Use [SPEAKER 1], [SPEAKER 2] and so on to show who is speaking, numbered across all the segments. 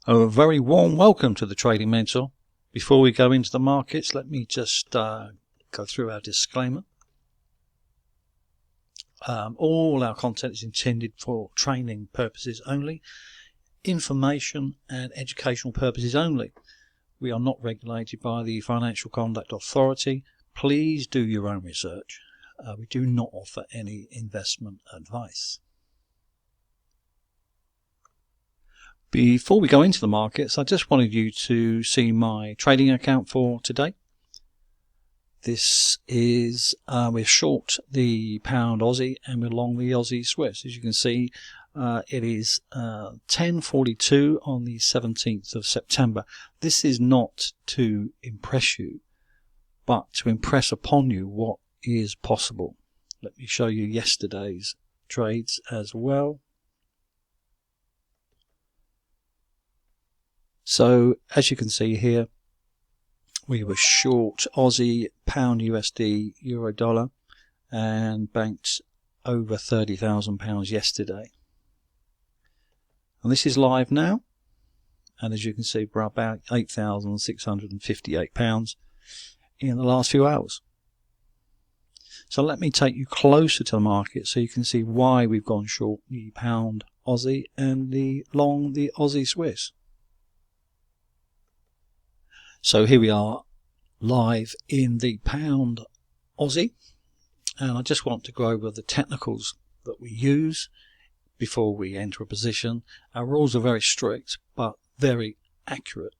[SPEAKER 1] A very warm welcome to the Trading Mentor. Before we go into the markets, let me just go through our disclaimer. All our content is intended for training purposes only, information and educational purposes only. We are not regulated by the Financial Conduct Authority. Please do your own research. We do not offer any investment advice. Before we go into the markets, I just wanted you to see my trading account for today. This is, we're short the pound Aussie and we're long the Aussie Swiss. As you can see, it is 10:42 on the 17th of September. This is not to impress you, but to impress upon you what is possible. Let me show you yesterday's trades as well. So as you can see here, we were short Aussie, pound USD, euro dollar, and banked over £30,000 yesterday. And this is live now. And as you can see, we're about £8,658 in the last few hours. So let me take you closer to the market so you can see why we've gone short the pound Aussie and the long the Aussie Swiss. So here we are live in the pound Aussie, and I just want to go over the technicals that we use before we enter a position. Our rules are very strict but very accurate.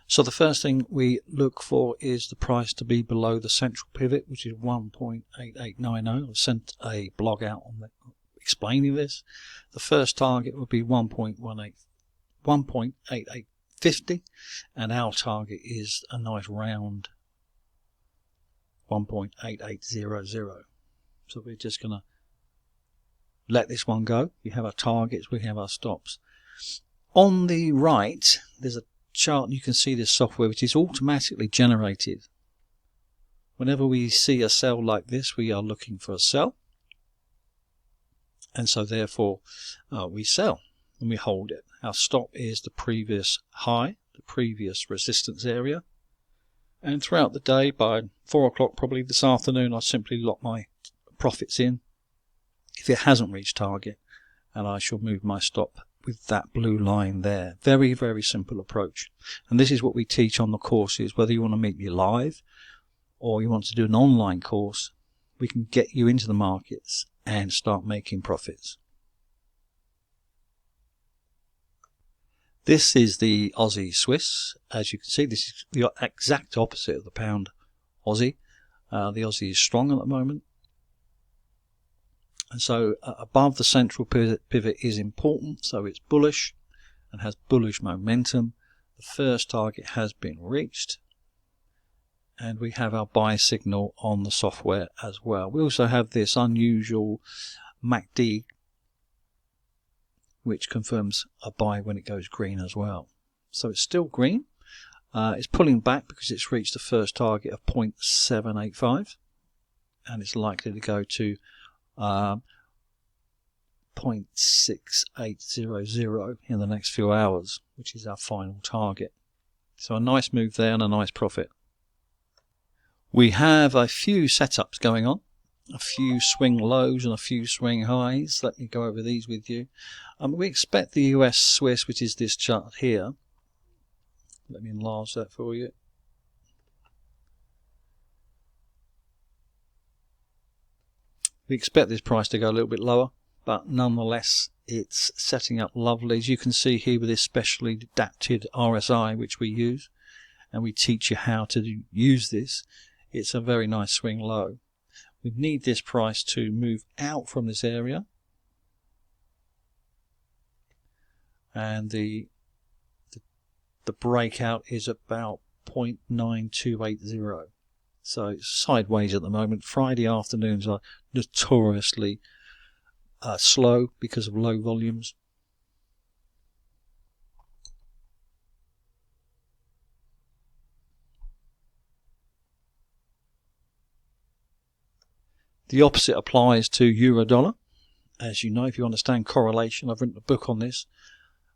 [SPEAKER 1] So the first thing we look for is the price to be below the central pivot, which is 1.8890. I've sent a blog out on explaining this. The first target would be 1.8850, and our target is a nice round 1.8800. So we're just going to let this one go. We have our targets, we have our stops. On the right, there's a chart. You can see this software which is automatically generated. Whenever we see a sell like this, we are looking for a sell, and so therefore we sell and we hold it. Our stop is the previous high, the previous resistance area. And throughout the day, by 4 o'clock probably this afternoon, I simply lock my profits in if it hasn't reached target, and I shall move my stop with that blue line there. Very, very simple approach. And this is what we teach on the courses. Whether you want to meet me live or you want to do an online course, we can get you into the markets and start making profits. This is the Aussie Swiss. As you can see, this is the exact opposite of the pound Aussie. The Aussie is strong at the moment. And so above the central pivot is important. So it's bullish and has bullish momentum. The first target has been reached. And we have our buy signal on the software as well. We also have this unusual MACD, which confirms a buy when it goes green as well. So it's still green. It's pulling back because it's reached the first target of 0.785, and it's likely to go to 0.6800 in the next few hours, which is our final target. So a nice move there and a nice profit. We have a few setups going on. A few swing lows and a few swing highs. Let me go over these with you. We expect the US Swiss, which is this chart here. Let me enlarge that for you. We expect this price to go a little bit lower, but nonetheless it's setting up lovely. As you can see here with this specially adapted RSI which we use, and we teach you how to use this. It's a very nice swing low. We need this price to move out from this area, and the breakout is about 0.9280. So it's sideways at the moment. Friday afternoons are notoriously slow because of low volumes. The opposite applies to euro dollar. As you know, if you understand correlation, I've written a book on this.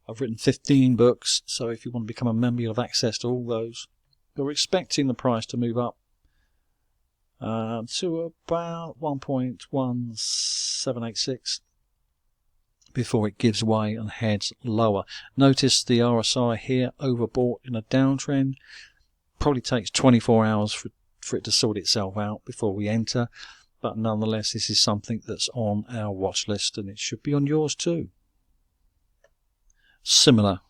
[SPEAKER 1] I've written 15 books, so if you want to become a member, you'll have access to all those. We're expecting the price to move up to about 1.1786 before it gives way and heads lower. Notice the RSI here overbought in a downtrend. Probably takes 24 hours for it to sort itself out before we enter, but nonetheless this is something that's on our watch list, and it should be on yours too. Similar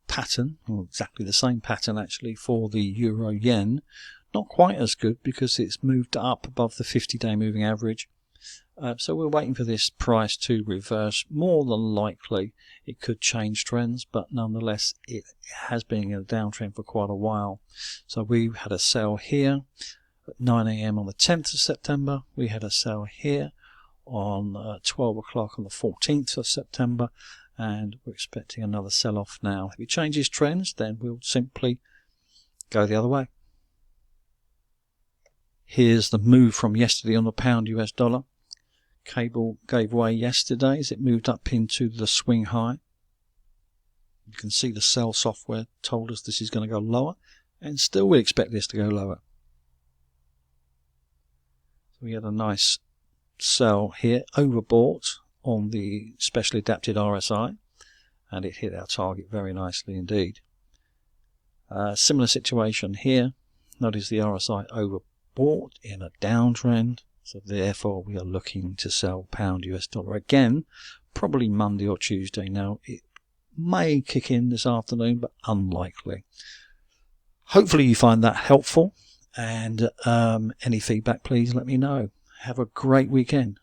[SPEAKER 1] pattern, or exactly the same pattern actually, for the euro yen. Not quite as good because it's moved up above the 50-day moving average. So we're waiting for this price to reverse. More than likely it could change trends, but nonetheless it has been in a downtrend for quite a while. So we had a sell here at 9 AM on the 10th of September. We had a sell here on 12 o'clock on the 14th of September, and we're expecting another sell-off now. If it changes trends, then we'll simply go the other way. Here's the move from yesterday on the pound US dollar. Cable gave way yesterday as it moved up into the swing high. You can see the sell software told us this is going to go lower, and still we expect this to go lower. So we had a nice sell here, overbought on the specially adapted RSI, and it hit our target very nicely indeed. Similar situation here. Notice the RSI overbought in a downtrend. So therefore we are looking to sell pound US dollar again, probably Monday or Tuesday. Now it may kick in this afternoon, but unlikely. Hopefully you find that helpful, and any feedback please let me know. Have a great weekend.